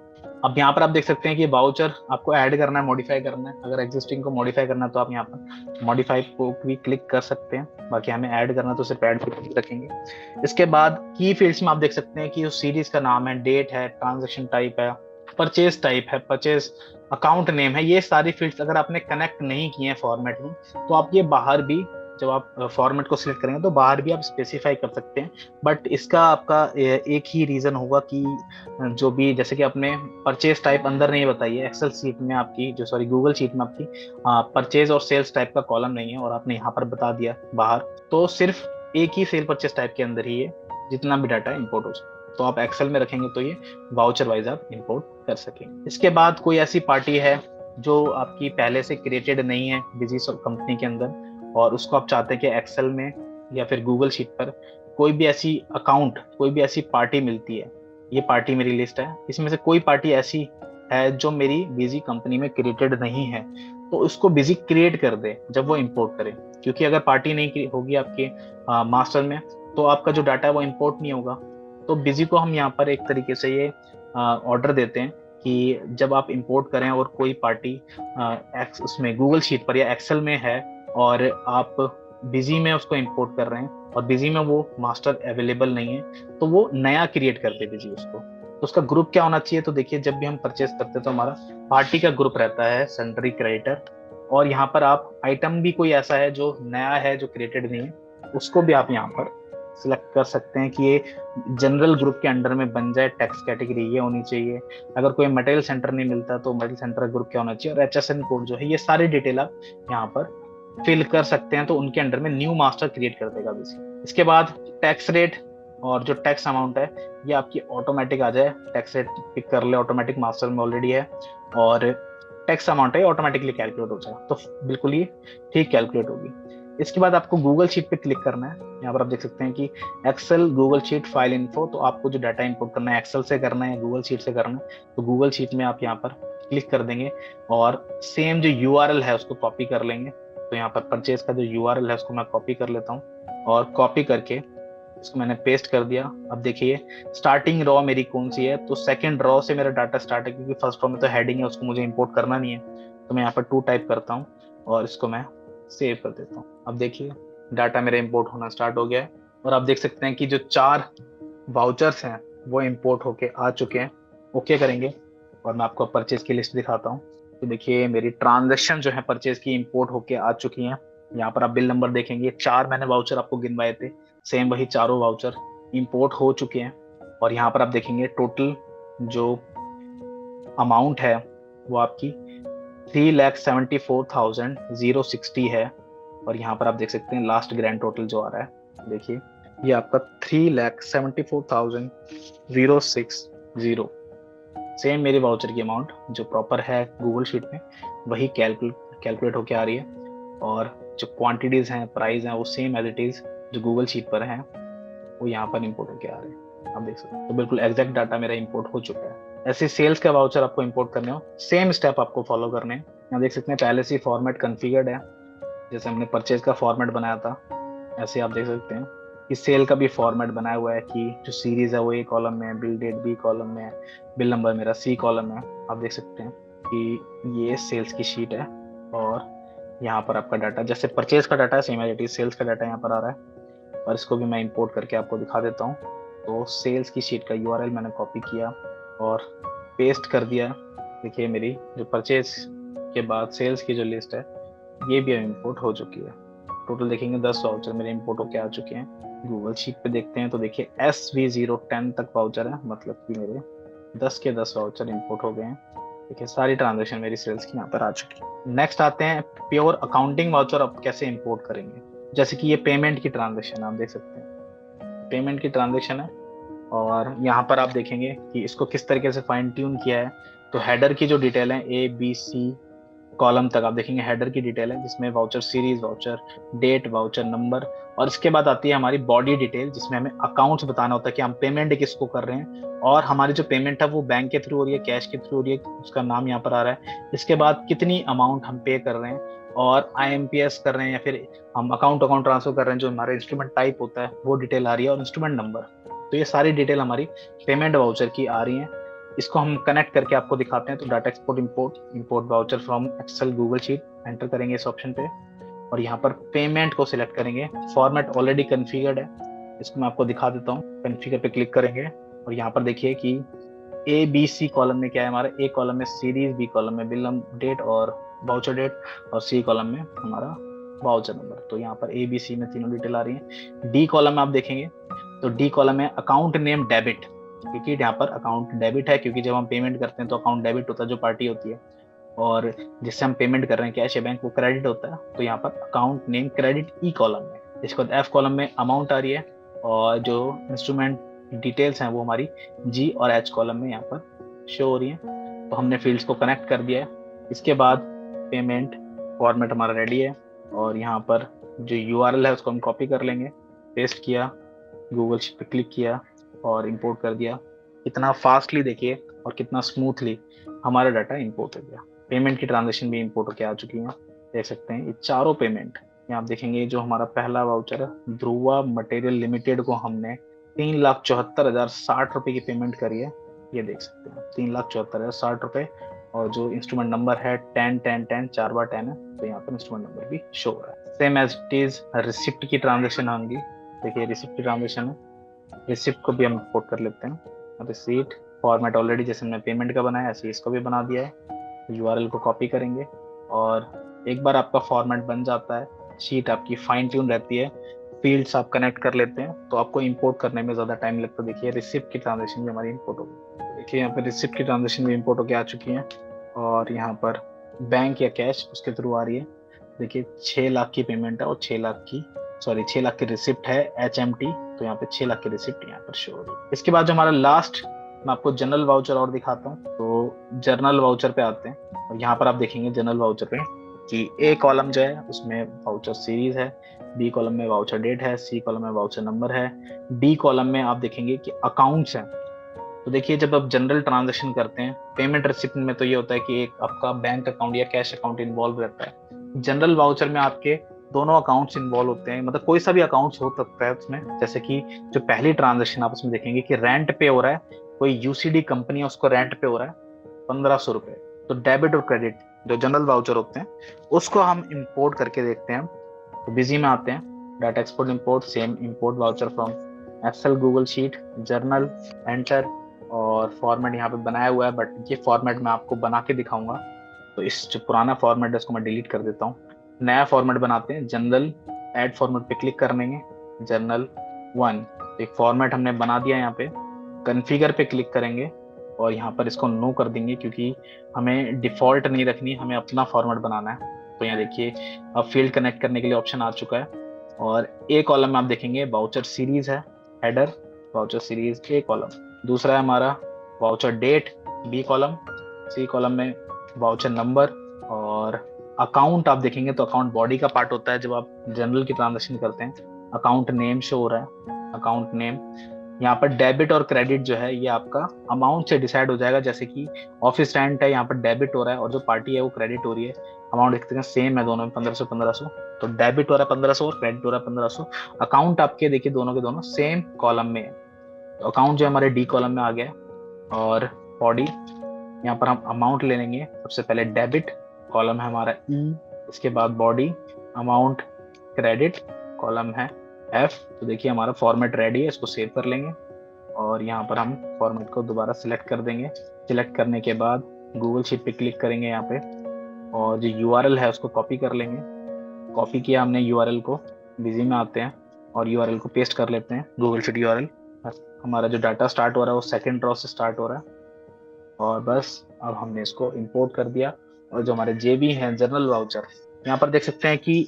Speaker 1: अब यहाँ पर आप देख सकते हैं कि वाउचर आपको ऐड करना है, मॉडिफाई करना है। अगर एग्जिस्टिंग को मॉडिफाई करना है तो आप यहाँ पर मॉडिफाई को भी क्लिक कर सकते हैं। बाकी हमें ऐड करना है तो सिर्फ ऐड पे रखेंगे। इसके बाद की फील्ड्स में आप देख सकते हैं कि सीरीज का नाम है, डेट है, ट्रांजेक्शन टाइप है, परचेज टाइप है, परचेज अकाउंट नेम है। ये सारी फील्ड्स अगर आपने कनेक्ट नहीं किए हैं फॉर्मेट में तो आप ये बाहर भी, जब आप फॉर्मेट को सिलेक्ट करेंगे तो बाहर भी आप स्पेसिफाई कर सकते हैं। बट इसका आपका एक ही रीजन होगा कि जो भी, जैसे कि आपने परचेज टाइप अंदर नहीं बताई है एक्सेल शीट में आपकी, जो सॉरी गूगल शीट में आपकी परचेज और सेल्स टाइप का कॉलम नहीं है और आपने यहाँ पर बता दिया बाहर, तो सिर्फ एक ही सेल परचेज टाइप के अंदर ही है जितना भी डाटा इंपोर्ट हो सके। तो आप एक्सेल में रखेंगे तो ये वाउचर वाइज आप इंपोर्ट कर सकेंगे। इसके बाद कोई ऐसी पार्टी है जो आपकी पहले से क्रिएटेड नहीं है बिजी कंपनी के अंदर, और उसको आप चाहते हैं कि एक्सेल में या फिर गूगल शीट पर कोई भी ऐसी अकाउंट, कोई भी ऐसी पार्टी मिलती है, ये पार्टी मेरी लिस्ट है, इसमें से कोई पार्टी ऐसी है जो मेरी बिजी कंपनी में क्रिएटेड नहीं है, तो उसको बिजी क्रिएट कर दे जब वो इंपोर्ट करे। क्योंकि अगर पार्टी नहीं होगी आपके मास्टर में, तो आपका जो डाटा है वो इंपोर्ट नहीं होगा। तो बिजी को हम यहाँ पर एक तरीके से ये ऑर्डर देते हैं कि जब आप इंपोर्ट करें और कोई पार्टी उसमें गूगल शीट पर या एक्सेल में है और आप बिजी में उसको इंपोर्ट कर रहे हैं और बिजी में वो मास्टर अवेलेबल नहीं है, तो वो नया क्रिएट करते बिजी उसको। तो उसका ग्रुप क्या होना चाहिए? तो देखिए, जब भी हम परचेस करते हैं तो हमारा पार्टी का ग्रुप रहता है सन्ड्री क्रेडिटर, और यहाँ पर आप आइटम भी कोई ऐसा है जो नया है, जो क्रिएटेड नहीं है, उसको भी आप यहाँ पर सिलेक्ट कर सकते हैं कि ये जनरल ग्रुप के अंडर में बन जाए। टैक्स कैटेगरी ये होनी चाहिए। अगर कोई मटेरियल सेंटर नहीं मिलता तो मटेरियल सेंटर ग्रुप क्या होना चाहिए, और HSN कोड जो है, ये सारी डिटेल आप यहाँ पर फिल कर सकते हैं। तो उनके अंडर में न्यू मास्टर क्रिएट कर देगा बेसिक। इसके बाद टैक्स रेट और जो टैक्स अमाउंट है ये आपकी ऑटोमेटिक आ जाए। टैक्स रेट पिक कर ले, ऑटोमेटिक मास्टर में ऑलरेडी है, और टैक्स अमाउंट है ऑटोमेटिकली कैलकुलेट हो जाएगा, तो बिल्कुल ही ठीक कैलकुलेट होगी। इसके बाद आपको गूगल शीट पे क्लिक करना है। यहाँ पर आप देख सकते हैं कि Excel Google Sheet file info, तो आपको जो डाटा इंपोर्ट करना है एक्सेल से करना है या गूगल शीट से करना है, तो गूगल शीट में आप यहाँ पर क्लिक कर देंगे और सेम जो URL है उसको कॉपी कर लेंगे। तो यहाँ पर परचेज का जो URL है उसको मैं कॉपी कर लेता हूँ, और कॉपी करके इसको मैंने पेस्ट कर दिया। अब देखिए स्टार्टिंग रॉ मेरी कौन सी है, तो सेकंड रॉ से मेरा डाटा स्टार्ट है, क्योंकि फर्स्ट रॉ में तो हेडिंग है, उसको मुझे इंपोर्ट करना नहीं है। तो मैं यहाँ पर 2 टाइप करता हूँ और इसको मैं सेव कर देता हूँ। अब देखिए डाटा मेरा इंपोर्ट होना स्टार्ट हो गया है, और आप देख सकते हैं कि जो 4 वाउचर्स हैं वो इंपोर्ट होके आ चुके हैं। ओके करेंगे और मैं आपको परचेज की लिस्ट दिखाता हूँ। तो देखिए मेरी ट्रांजैक्शन जो है परचेज की इंपोर्ट होके आ चुकी हैं। यहाँ पर आप बिल नंबर देखेंगे, 4 मैंने वाउचर आपको गिनवाए थे, सेम वही चारों वाउचर इंपोर्ट हो चुके हैं। और यहाँ पर आप देखेंगे टोटल जो अमाउंट है वो आपकी 3,74,060 है। और यहाँ पर आप देख सकते हैं लास्ट ग्रैंड टोटल जो आ रहा है, देखिए ये आपका 3,74,060। सेम मेरे वाउचर की अमाउंट जो प्रॉपर है गूगल शीट में वही कैलकुलेट होके आ रही है, और जो क्वांटिटीज हैं, प्राइस हैं, वो सेम एज इट इज जो गूगल शीट पर हैं वो यहाँ पर इंपोर्ट होके आ रहे हैं। आप देख सकते हैं, तो बिल्कुल एग्जैक्ट डाटा मेरा इंपोर्ट हो चुका है। ऐसे सेल्स का वाउचर आपको इंपोर्ट करने हो, सेम स्टेप आपको फॉलो करने हैं। यहाँ देख सकते हैं पहले से फॉर्मेट कॉन्फ़िगर्ड है, जैसे हमने परचेज का फॉर्मेट बनाया था ऐसे आप देख सकते हैं कि सेल का भी फॉर्मेट बनाया हुआ है कि जो सीरीज है वो A कॉलम में है, बिल डेट B कॉलम में है, बिल नंबर मेरा C कॉलम में है। आप देख सकते हैं कि ये सेल्स की शीट है, और यहाँ पर आपका डाटा जैसे परचेज का डाटा है same as it is sales का डाटा यहाँ पर आ रहा है। और इसको भी मैं इंपोर्ट करके आपको दिखा देता हूँ। तो सेल्स की शीट का URL मैंने कॉपी किया और पेस्ट कर दिया। देखिए मेरी जो परचेज के बाद सेल्स की जो लिस्ट है ये भी इंपोर्ट हो चुकी है। टोटल देखेंगे 10 वाउचर मेरे इंपोर्ट होके आ चुके हैं। गूगल शीट पे देखते हैं तो देखिए SV010 तक वाउचर है, मतलब कि मेरे 10 के 10 वाउचर इंपोर्ट हो गए हैं। देखिए सारी ट्रांजेक्शन मेरी सेल्स की यहाँ पर आ चुकी है। नेक्स्ट आते हैं प्योर अकाउंटिंग वाउचर आप कैसे इंपोर्ट करेंगे। जैसे कि ये पेमेंट की ट्रांजेक्शन आप देख सकते हैं, पेमेंट की ट्रांजेक्शन है, और यहाँ पर आप देखेंगे कि इसको किस तरीके से फाइन ट्यून किया है। तो हेडर की जो डिटेल है ABC कॉलम तक आप देखेंगे हेडर की डिटेल है, जिसमें voucher series, voucher date, voucher number, और इसके बाद आती है हमारी बॉडी डिटेल जिसमें हमें अकाउंट्स बताना होता है कि हम पेमेंट किसको कर रहे हैं, और हमारी जो पेमेंट है वो बैंक के थ्रू हो रही है, कैश के थ्रू हो रही है, उसका नाम यहाँ पर आ रहा है। इसके बाद कितनी अमाउंट हम पे कर रहे हैं, और IMPS कर रहे हैं या फिर हम अकाउंट ट्रांसफर कर रहे हैं, जो हमारा इंस्ट्रूमेंट टाइप होता है वो डिटेल आ रही है, और इंस्ट्रूमेंट नंबर। तो ये सारी डिटेल हमारी पेमेंट वाउचर की आ रही है। इसको हम कनेक्ट करके आपको दिखाते हैं। तो data export import voucher from Excel Google Sheet enter करेंगे इस ऑप्शन पे, और यहाँ पर पेमेंट को सिलेक्ट करेंगे। फॉर्मेट ऑलरेडी कॉन्फ़िगर्ड है, इसको मैं आपको दिखा देता हूँ। कॉन्फ़िगर पे क्लिक करेंगे और यहाँ पर देखिए कि ABC कॉलम में क्या है हमारा, A कॉलम में सीरीज, B कॉलम में बिल डेट और वाउचर डेट, और C कॉलम में हमारा वाउचर नंबर। तो यहाँ पर ABC में तीनों डिटेल आ रही है। D कॉलम में आप देखेंगे तो D कॉलम में अकाउंट नेम डेबिट, क्योंकि यहाँ पर अकाउंट डेबिट है, क्योंकि जब हम पेमेंट करते हैं तो अकाउंट डेबिट होता है जो पार्टी होती है, और जिससे हम पेमेंट कर रहे हैं कैश या बैंक वो क्रेडिट होता है। तो यहाँ पर account name credit E column में। इसके बाद F कॉलम में अमाउंट आ रही है, और जो इंस्ट्रूमेंट डिटेल्स हैं वो हमारी G और H कॉलम में यहाँ पर शो हो रही है। तो हमने फील्ड्स को कनेक्ट कर दिया है, इसके बाद पेमेंट फॉर्मेट हमारा रेडी है, और यहाँ पर जो यूआरएल है उसको हम कॉपी कर लेंगे, पेस्ट किया, गूगल शीट पे क्लिक किया और इंपोर्ट कर दिया। कितना फास्टली देखिए और कितना स्मूथली हमारा डाटा इंपोर्ट हो गया। पेमेंट की ट्रांजेक्शन भी इंपोर्ट होकर आ चुकी है, देख सकते हैं ये चारों पेमेंट। यहाँ आप देखेंगे जो हमारा पहला वाउचर है ध्रुवा मटेरियल लिमिटेड को हमने 3,74,060 रुपए की पेमेंट करी है, ये देख सकते हैं 3,74,060 रुपए। और जो इंस्ट्रूमेंट नंबर है 10 10 10 4 बार 10 है, तो यहाँ पर इंस्ट्रूमेंट नंबर भी शो हो रहा है। Same as it is receipt की ट्रांजेक्शन होंगी, देखिए रिसिप्ट की ट्रांजेक्शन है, रिसिप्ट को भी हम इंपोर्ट कर लेते हैं। रिसीट फॉर्मेट ऑलरेडी जैसे हमने पेमेंट का बनाया ऐसे इसको भी बना दिया है। यूआरएल को कॉपी करेंगे, और एक बार आपका फॉर्मेट बन जाता है, शीट आपकी फाइन ट्यून रहती है, फील्ड्स आप कनेक्ट कर लेते हैं, तो आपको इंपोर्ट करने में ज़्यादा टाइम लगता है। देखिए रिसिप्ट की ट्रांजेक्शन भी हमारी इंपोर्ट होगी, देखिए यहाँ पर रिसिप्ट की ट्रांजेक्शन भी इंपोर्ट होकर आ चुकी है, और यहाँ पर बैंक या कैश उसके थ्रू आ रही है। देखिए 6 लाख की पेमेंट है और 6 लाख की रिसिप्ट है HMT, तो यहाँ पे 6 लाख की रिसिप्ट यहाँ पर शो हो रही है। इसके बाद जो हमारा लास्ट, मैं आपको जनरल वाउचर और दिखाता हूँ। तो जर्नल वाउचर पे आते हैं, और यहाँ पर आप देखेंगे जनरल वाउचर पे कि ए कॉलम जो है उसमें वाउचर सीरीज है, बी कॉलम में वाउचर डेट है, सी कॉलम में वाउचर नंबर है, डी कॉलम में आप देखेंगे कि अकाउंट्स हैं। तो देखिए जब आप जनरल ट्रांजेक्शन करते हैं पेमेंट रिसिप्ट में, तो ये होता है कि एक आपका बैंक अकाउंट या कैश अकाउंट इन्वॉल्व रहता है। जनरल वाउचर में आपके दोनों अकाउंट्स इन्वॉल्व होते हैं, मतलब कोई सा भी अकाउंट्स हो सकता है उसमें। जैसे कि जो पहली ट्रांजेक्शन आप उसमें देखेंगे कि रेंट पे हो रहा है, कोई यूसीडी कंपनी है उसको रेंट पे हो रहा है 1,500 रुपए, तो डेबिट और क्रेडिट जो जनरल वाउचर होते हैं उसको हम इंपोर्ट करके देखते हैं। तो बिजी में आते हैं, data export import, same import voucher from Excel Google Sheet journal, enter, और फॉर्मेट यहाँ पे बनाया हुआ है, बट ये फॉर्मेट मैं आपको बना के दिखाऊंगा। तो इस जो पुराना फॉर्मेट है उसको मैं डिलीट कर देता हूँ, नया फॉर्मेट बनाते हैं। जनरल ऐड फॉर्मेट पे क्लिक कर लेंगे, जनरल 1 एक फॉर्मेट हमने बना दिया। यहाँ पे कॉन्फ़िगर पे क्लिक करेंगे और यहाँ पर इसको नो कर देंगे, क्योंकि हमें डिफॉल्ट नहीं रखनी, हमें अपना फॉर्मेट बनाना है। तो यहाँ देखिए अब फील्ड कनेक्ट करने के लिए ऑप्शन आ चुका है, और ए कॉलम में आप देखेंगे वाउचर सीरीज है, header voucher series A column. दूसरा है हमारा voucher date B column, C column में वाउचर नंबर, और अकाउंट आप देखेंगे तो अकाउंट बॉडी का पार्ट होता है। जब आप जनरल की ट्रांजेक्शन करते हैं अकाउंट नेम शो हो रहा है, अकाउंट नेम। यहाँ पर डेबिट और क्रेडिट जो है ये आपका अमाउंट से डिसाइड हो जाएगा, जैसे कि ऑफिस रेंट है, यहाँ पर डेबिट हो रहा है और जो पार्टी है वो क्रेडिट हो रही है। अमाउंट देखते हैं सेम है दोनों में 1500, तो डेबिट हो रहा है 1500 और क्रेडिट हो रहा है 1500। अकाउंट आपके देखिए दोनों के दोनों सेम कॉलम में है, तो अकाउंट जो हमारे डी कॉलम में आ गया। और बॉडी यहाँ पर हम अमाउंट ले लेंगे, सबसे पहले डेबिट कॉलम है हमारा ई, इसके बाद बॉडी अमाउंट क्रेडिट कॉलम है एफ। तो देखिए हमारा फॉर्मेट रेडी है, इसको सेव कर लेंगे और यहाँ पर हम फॉर्मेट को दोबारा सिलेक्ट कर देंगे। सिलेक्ट करने के बाद गूगल शीट पे क्लिक करेंगे यहाँ पे, और जो यूआरएल है उसको कॉपी कर लेंगे। कॉपी किया हमने यूआरएल को, बिजी में आते हैं और यूआरएल को पेस्ट कर लेते हैं गूगल शीट यूआरएल। हमारा जो डाटा स्टार्ट हो रहा है वो सेकंड रो से स्टार्ट हो रहा है, और बस अब हमने इसको इंपोर्ट कर दिया। और जो हमारे जेबी हैं जनरल वाउचर, यहाँ पर देख सकते हैं कि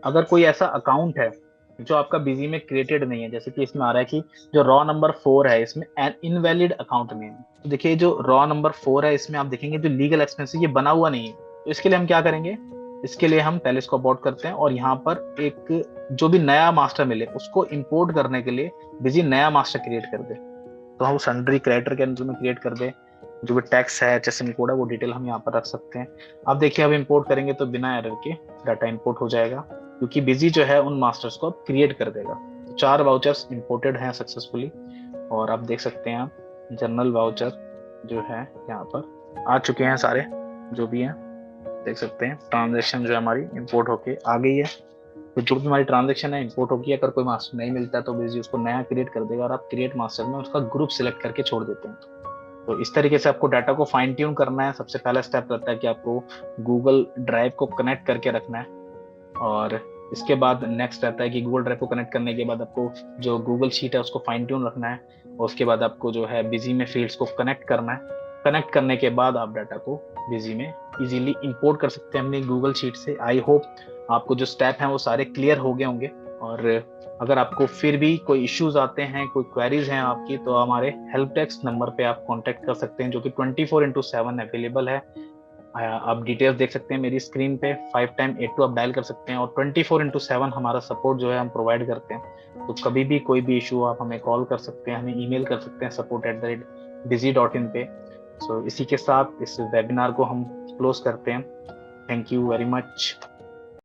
Speaker 1: अगर कोई ऐसा अकाउंट है जो आपका बिजी में क्रिएटेड नहीं है, जैसे कि इसमें आ रहा है कि जो रॉ नंबर 4 है इसमें एन इनवैलिड अकाउंट नेम। तो देखिए जो रॉ नंबर 4 है इसमें आप देखेंगे जो लीगल एक्सपेंस ये बना हुआ नहीं है। तो इसके लिए हम क्या करेंगे, इसके लिए हम पहले इसको अबॉर्ट करते हैं और यहाँ पर एक जो भी नया मास्टर मिले उसको इंपोर्ट करने के लिए बिजी नया मास्टर क्रिएट कर दे। तो हम सन्ड्री क्रिएटर के अंदर में क्रिएट कर दे, जो भी टैक्स है HSN कोड है वो डिटेल हम यहाँ पर रख सकते हैं। अब देखिए अब इंपोर्ट करेंगे तो बिना एरर के डाटा इंपोर्ट हो जाएगा, क्योंकि बिजी जो है उन मास्टर्स को क्रिएट कर देगा। तो 4 वाउचर्स इंपोर्टेड हैं सक्सेसफुली, और आप देख सकते हैं आप जनरल वाउचर जो है यहाँ पर आ चुके हैं सारे जो भी हैं, देख सकते हैं ट्रांजेक्शन जो हमारी इंपोर्ट होके आ गई है। तो जो भी हमारी ट्रांजेक्शन है इंपोर्ट होगी। अगर कोई मास्टर नहीं मिलता है तो बिजी उसको नया क्रिएट कर देगा, और आप क्रिएट मास्टर में उसका ग्रुप सिलेक्ट करके छोड़ देते हैं। तो इस तरीके से आपको डाटा को फाइन ट्यून करना है। सबसे पहला स्टेप रहता है कि आपको गूगल ड्राइव को कनेक्ट करके रखना है, और इसके बाद नेक्स्ट रहता है कि गूगल ड्राइव को कनेक्ट करने के बाद आपको जो गूगल शीट है उसको फाइन ट्यून रखना है, और उसके बाद आपको जो है बिजी में फील्ड्स को कनेक्ट करना है। कनेक्ट करने के बाद आप डाटा को बिजी में इजीली इंपोर्ट कर सकते हैं अपनी गूगल शीट से। आई होप आपको जो स्टेप हैं वो सारे क्लियर हो गए होंगे, और अगर आपको फिर भी कोई इश्यूज आते हैं, कोई क्वेरीज हैं आपकी, तो हमारे हेल्प डेस्क नंबर पे आप कांटेक्ट कर सकते हैं, जो कि 24/7 अवेलेबल है। आप डिटेल्स देख सकते हैं मेरी स्क्रीन पे, 5 टाइम 82 आप डायल कर सकते हैं, और 24/7 हमारा सपोर्ट जो है हम प्रोवाइड करते हैं। तो कभी भी कोई भी इशू आप हमें कॉल कर सकते हैं, हमें ईमेल कर सकते हैं support@busy.in पे। सो इसी के साथ इस वेबिनार को हम क्लोज करते हैं। Thank you very much.